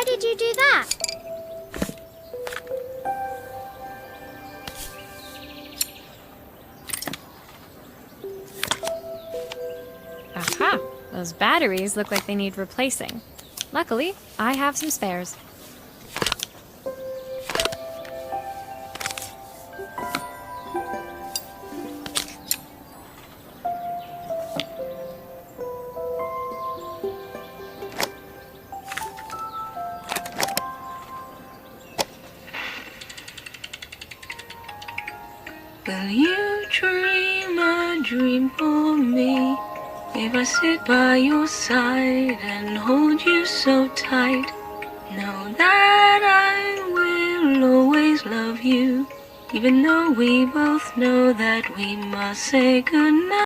Why did you do that? Aha! Those batteries look like they need replacing. Luckily, I have some spares. Will you dream a dream for me? If I sit by your side and hold you so tight, know that I will always love you, even though we both know that we must say goodnight.